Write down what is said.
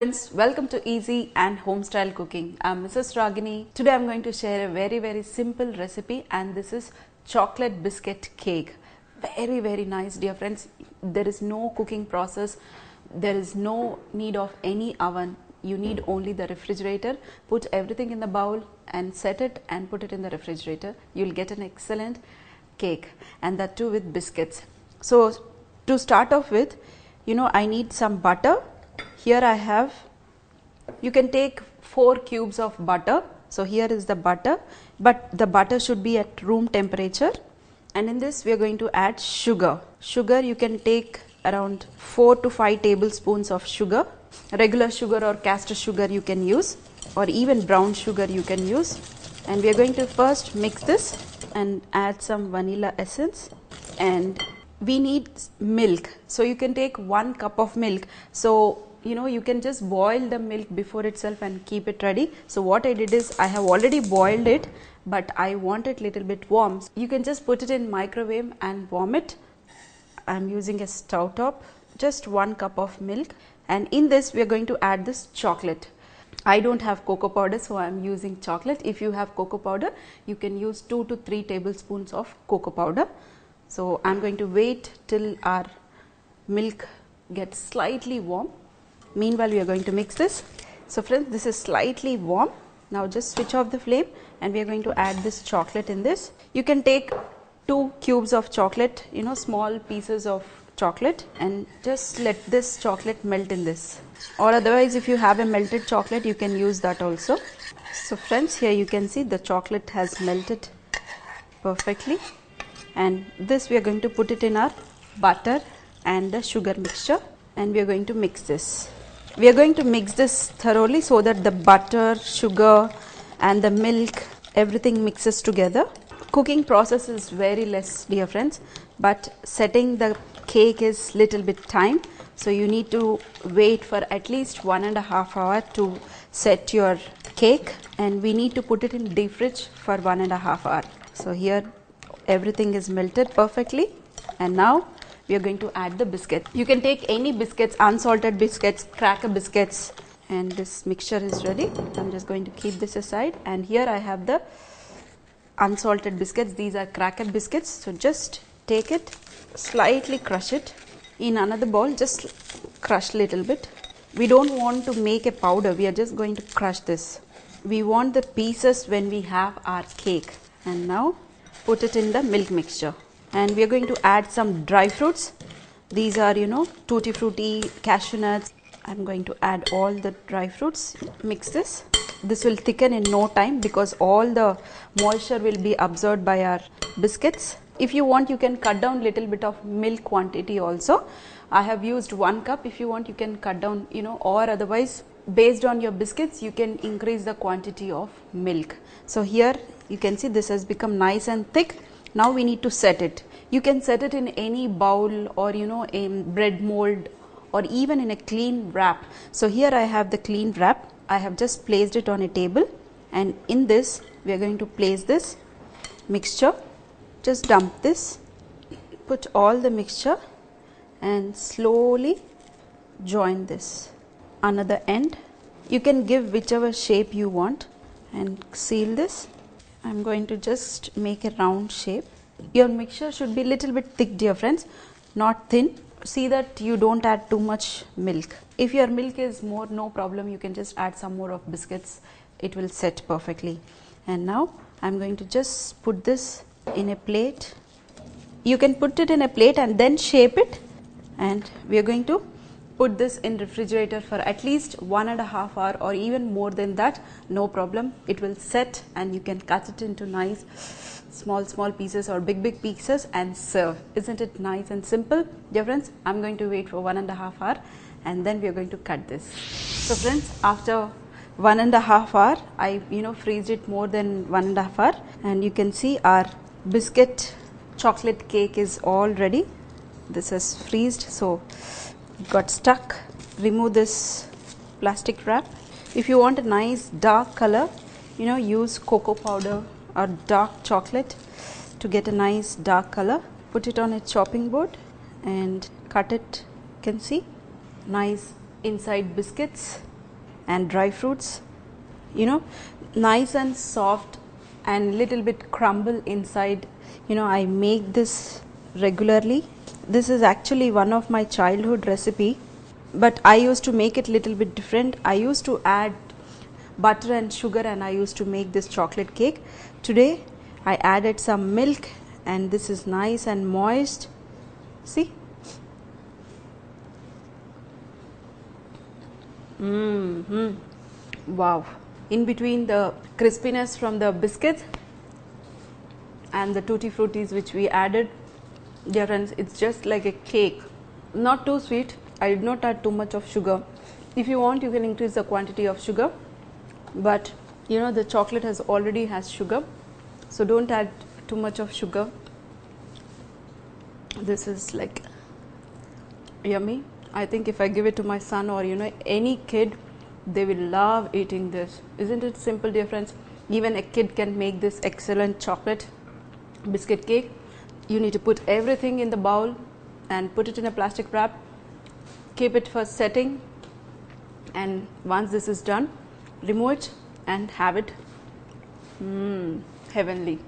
Friends, welcome to Easy and Home Style Cooking. I'm Mrs. Ragini. Today I'm going to share a very simple recipe, and this is chocolate biscuit cake. Very nice, dear friends. There is no cooking process. There is no need of any oven. You need only the refrigerator. Put everything in the bowl and set it and put it in the refrigerator. You'll get an excellent cake, and that too with biscuits. So to start off with, I need some butter. Here I have, you can take 4 cubes of butter. So here is the butter, but the butter should be at room temperature, and in this we are going to add sugar. Sugar, you can take around 4 to 5 tablespoons of sugar. Regular sugar or caster sugar you can use, or even brown sugar you can use. And we are going to first mix this and add some vanilla essence, and we need milk. So you can take 1 cup of milk. So you can just boil the milk before itself and keep it ready. So what I did is I have already boiled it, but I want it little bit warm. You can just put it in microwave and warm it. I'm using a stove top. Just 1 cup of milk, and in this we are going to add this chocolate. I don't have cocoa powder, so I'm using chocolate. If you have cocoa powder, you can use 2 to 3 tablespoons of cocoa powder. So I'm going to wait till our milk gets slightly warm. Meanwhile, we are going to mix this. So friends, this is slightly warm. Now just switch off the flame, and we are going to add this chocolate in this. You can take 2 cubes of chocolate, small pieces of chocolate, and just let this chocolate melt in this. Or otherwise, if you have a melted chocolate, you can use that also. So friends, here you can see the chocolate has melted perfectly, and this we are going to put it in our butter and the sugar mixture, and we are going to mix this. We are going to mix this thoroughly so that the butter, sugar and the milk, everything mixes together. Cooking process is very less, dear friends, but setting the cake is little bit time. So you need to wait for at least 1.5 hours to set your cake, and we need to put it in deep fridge for 1.5 hours. So here everything is melted perfectly, and now we are going to add the biscuit. You can take any biscuits, unsalted biscuits, cracker biscuits, and this mixture is ready. I'm just going to keep this aside, and here I have the unsalted biscuits. These are cracker biscuits. So just take it, slightly crush it. In another bowl, just crush little bit. We don't want to make a powder, we are just going to crush this. We want the pieces when we have our cake. And now put it in the milk mixture, and we are going to add some dry fruits. These are tutti frutti, cashew nuts. I'm going to add all the dry fruits. Mix this. This will thicken in no time because all the moisture will be absorbed by our biscuits. If you want, you can cut down little bit of milk quantity also. I have used 1 cup. If you want, you can cut down, or otherwise based on your biscuits you can increase the quantity of milk. So here you can see this has become nice and thick. Now we need to set it. You can set it in any bowl, or a bread mold, or even in a clean wrap. So here I have the clean wrap. I have just placed it on a table, and in this we are going to place this mixture. Just dump this, put all the mixture, and slowly join this. Another end, you can give whichever shape you want, and seal this. I'm going to just make a round shape. Your mixture should be little bit thick, dear friends, not thin. See that you don't add too much milk. If your milk is more, no problem, you can just add some more of biscuits. It will set perfectly. And now I'm going to just put this in a plate. You can put it in a plate and then shape it, and we are going to put this in refrigerator for at least 1.5 hours, or even more than that. No problem, it will set, and you can cut it into nice small pieces or big pieces and serve. Isn't it nice and simple, dear friends? I'm going to wait for 1.5 hours, and then we are going to cut this. So friends, after 1.5 hours, I freezed it more than 1.5 hours, and you can see our biscuit chocolate cake is all ready. This is freezed, so it got stuck. Remove this plastic wrap. If you want a nice dark color, use cocoa powder or dark chocolate to get a nice dark color. Put it on a chopping board and cut it. You can see nice inside biscuits. and dry fruits, you know, nice and soft and little bit crumble inside. You know, I make this regularly. This is actually one of my childhood recipe, but I used to make it little bit different. I used to add butter and sugar and I used to make this chocolate cake. Today I added some milk and this is nice and moist. See? Wow. In between the crispiness from the biscuits and the tutti fruttis which we added, dear friends, it's just like a cake. Not too sweet. I did not add too much of sugar. If you want, you can increase the quantity of sugar, but you know the chocolate already has sugar, so don't add too much of sugar. This is like yummy. I think if I give it to my son or, you know, any kid, they will love eating this. Isn't it simple, dear friends? Even a kid can make this excellent chocolate biscuit cake. You need to put everything in the bowl and put it in a plastic wrap, keep it for setting, and once this is done, remove it and have it. Heavenly.